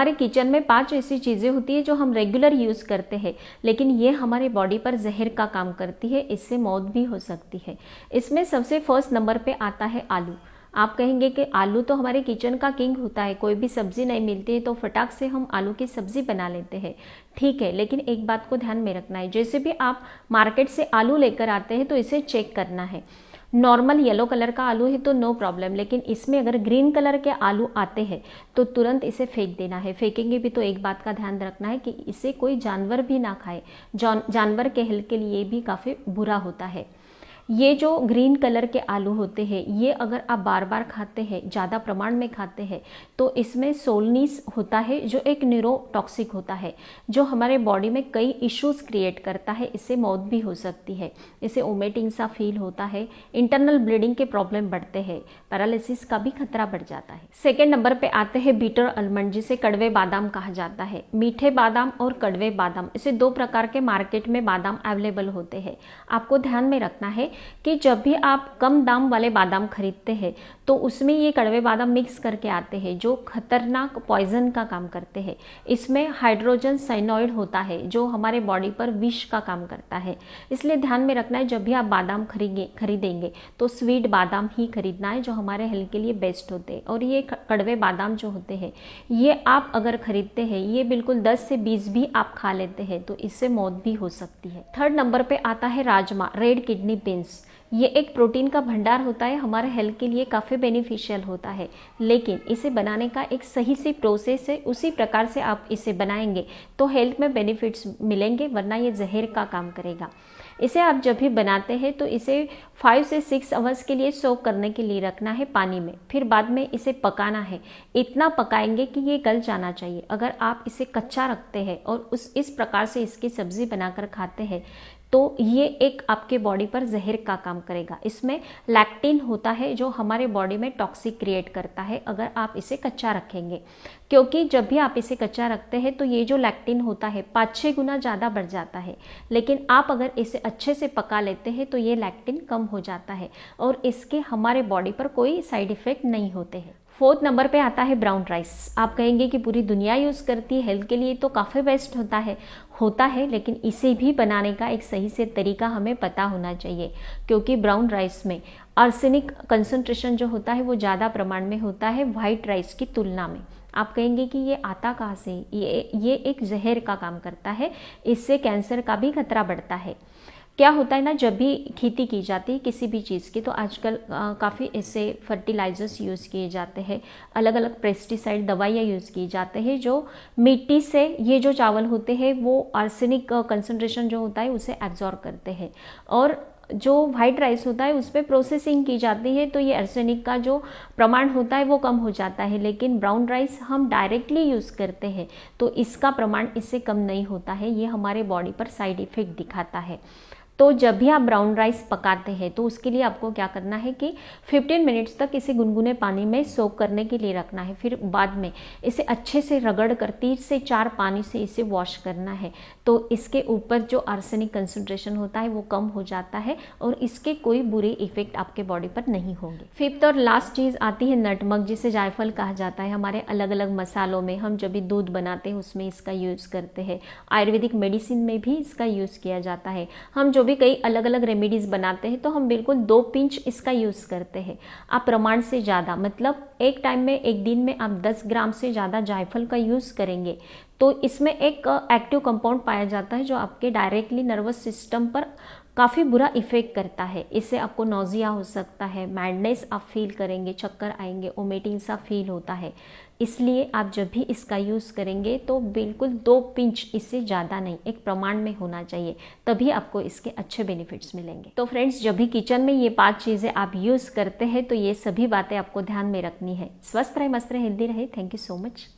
हमारे किचन में 5 ऐसी चीज़ें होती है जो हम रेगुलर यूज़ करते हैं, लेकिन ये हमारे बॉडी पर जहर का काम करती है, इससे मौत भी हो सकती है। इसमें सबसे फर्स्ट नंबर पे आता है आलू। आप कहेंगे कि आलू तो हमारे किचन का किंग होता है, कोई भी सब्जी नहीं मिलती है तो फटाक से हम आलू की सब्जी बना लेते हैं। ठीक है, लेकिन एक बात को ध्यान में रखना है, जैसे भी आप मार्केट से आलू लेकर आते हैं तो इसे चेक करना है। नॉर्मल येलो कलर का आलू है तो नो प्रॉब्लम, लेकिन इसमें अगर ग्रीन कलर के आलू आते हैं तो तुरंत इसे फेंक देना है। फेंकेंगे भी तो एक बात का ध्यान रखना है कि इसे कोई जानवर भी ना खाए, जानवर के हेल्थ के लिए भी काफ़ी बुरा होता है। ये जो ग्रीन कलर के आलू होते हैं, ये अगर आप बार बार खाते हैं, ज़्यादा प्रमाण में खाते हैं, तो इसमें सोलनीस होता है जो एक न्यूरोटॉक्सिक होता है, जो हमारे बॉडी में कई इश्यूज क्रिएट करता है। इससे मौत भी हो सकती है, इसे वोमिटिंग सा फील होता है, इंटरनल ब्लीडिंग के प्रॉब्लम बढ़ते हैं, पैरालिसिस का भी खतरा बढ़ जाता है। सेकेंड नंबर पे आते हैं बीटर आलमंड, जिसे कड़वे बादाम कहा जाता है। मीठे बादाम और कड़वे बादाम, इसे 2 प्रकार के मार्केट में बादाम अवेलेबल होते हैं। आपको ध्यान में रखना है कि जब भी आप कम दाम वाले बादाम खरीदते हैं तो उसमें ये कड़वे बादाम मिक्स करके आते हैं जो खतरनाक पॉइजन का काम करते हैं। इसमें हाइड्रोजन साइनाइड होता है जो हमारे बॉडी पर विष का काम करता है। इसलिए ध्यान में रखना है, जब भी आप बादाम खरीदेंगे तो स्वीट बादाम ही खरीदना है जो हमारे हेल्थ के लिए बेस्ट होते हैं। और ये कड़वे बादाम जो होते हैं, ये आप अगर खरीदते हैं, ये बिल्कुल 10 से 20 भी आप खा लेते हैं तो इससे मौत भी हो सकती है। थर्ड नंबर पे आता है राजमा, रेड किडनी बीन्स। ये एक प्रोटीन का भंडार होता है, हमारे हेल्थ के लिए काफ़ी बेनिफिशियल होता है, लेकिन इसे बनाने का एक सही सी प्रोसेस है। उसी प्रकार से आप इसे बनाएंगे तो हेल्थ में बेनिफिट्स मिलेंगे, वरना ये जहर का काम करेगा। इसे आप जब भी बनाते हैं तो इसे 5 से 6 आवर्स के लिए सोक करने के लिए रखना है पानी में, फिर बाद में इसे पकाना है। इतना पकाएंगे कि ये गल जाना चाहिए। अगर आप इसे कच्चा रखते हैं और इस प्रकार से इसकी सब्जी बनाकर खाते हैं तो ये एक आपके बॉडी पर जहर का काम करेगा। इसमें लैक्टिन होता है जो हमारे बॉडी में टॉक्सिक क्रिएट करता है अगर आप इसे कच्चा रखेंगे, क्योंकि जब भी आप इसे कच्चा रखते हैं तो ये जो लैक्टिन होता है 5-6 गुना ज़्यादा बढ़ जाता है, लेकिन आप अगर इसे अच्छे से पका लेते हैं तो ये लैक्टिन कम हो जाता है और इसके हमारे बॉडी पर कोई साइड इफेक्ट नहीं होते हैं। फोर्थ नंबर पे आता है ब्राउन राइस। आप कहेंगे कि पूरी दुनिया यूज़ करती है, हेल्थ के लिए तो काफ़ी बेस्ट होता है, लेकिन इसे भी बनाने का एक सही से तरीका हमें पता होना चाहिए, क्योंकि ब्राउन राइस में आर्सेनिक कंसंट्रेशन जो होता है वो ज़्यादा प्रमाण में होता है वाइट राइस की तुलना में। आप कहेंगे कि ये आता कहाँ से? ये एक जहर का काम करता है, इससे कैंसर का भी खतरा बढ़ता है। क्या होता है ना, जब भी खेती की जाती है किसी भी चीज़ की तो आजकल काफ़ी ऐसे फर्टिलाइजर्स यूज़ किए जाते हैं, अलग अलग पेस्टिसाइड दवाइयाँ यूज़ की जाते हैं जो मिट्टी से ये जो चावल होते हैं वो आर्सेनिक कंसंट्रेशन जो होता है उसे एब्जॉर्ब करते हैं, और जो वाइट राइस होता है उस पर प्रोसेसिंग की जाती है तो ये आर्सेनिक का जो प्रमाण होता है वो कम हो जाता है। लेकिन ब्राउन राइस हम डायरेक्टली यूज़ करते हैं तो इसका प्रमाण इससे कम नहीं होता है, ये हमारे बॉडी पर साइड इफ़ेक्ट दिखाता है। तो जब भी आप ब्राउन राइस पकाते हैं तो उसके लिए आपको क्या करना है कि 15 मिनट्स तक इसे गुनगुने पानी में सोक करने के लिए रखना है, फिर बाद में इसे अच्छे से रगड़ कर 3 से 4 पानी से इसे वॉश करना है, तो इसके ऊपर जो आर्सेनिक कंसंट्रेशन होता है वो कम हो जाता है और इसके कोई बुरे इफेक्ट आपके बॉडी पर नहीं होंगे। फिफ्थ और लास्ट चीज़ आती है नटमग, जिसे जायफल कहा जाता है। हमारे अलग अलग मसालों में हम जब भी दूध बनाते हैं उसमें इसका यूज़ करते हैं, आयुर्वेदिक मेडिसिन में भी इसका यूज़ किया जाता है। हम जो भी कई अलग अलग रेमेडीज बनाते हैं तो हम बिल्कुल 2 पिंच इसका यूज़ करते हैं। आप प्रमाण से ज़्यादा, मतलब एक टाइम में एक दिन में आप 10 ग्राम से ज़्यादा जायफल का यूज़ करेंगे तो इसमें एक एक्टिव कंपाउंड पाया जाता है जो आपके डायरेक्टली नर्वस सिस्टम पर काफ़ी बुरा इफेक्ट करता है। इससे आपको नोजिया हो सकता है, मैडनेस आप फील करेंगे, चक्कर आएंगे, वोमिटिंग सा फील होता है। इसलिए आप जब भी इसका यूज़ करेंगे तो बिल्कुल 2 पिंच, इससे ज़्यादा नहीं, एक प्रमाण में होना चाहिए, तभी आपको इसके अच्छे बेनिफिट्स मिलेंगे। तो फ्रेंड्स, जब भी किचन में ये 5 चीज़ें आप यूज़ करते हैं तो ये सभी बातें आपको ध्यान में रखनी है। स्वस्थ रहे, मस्त रहे, हेल्दी रहे। Thank you so much.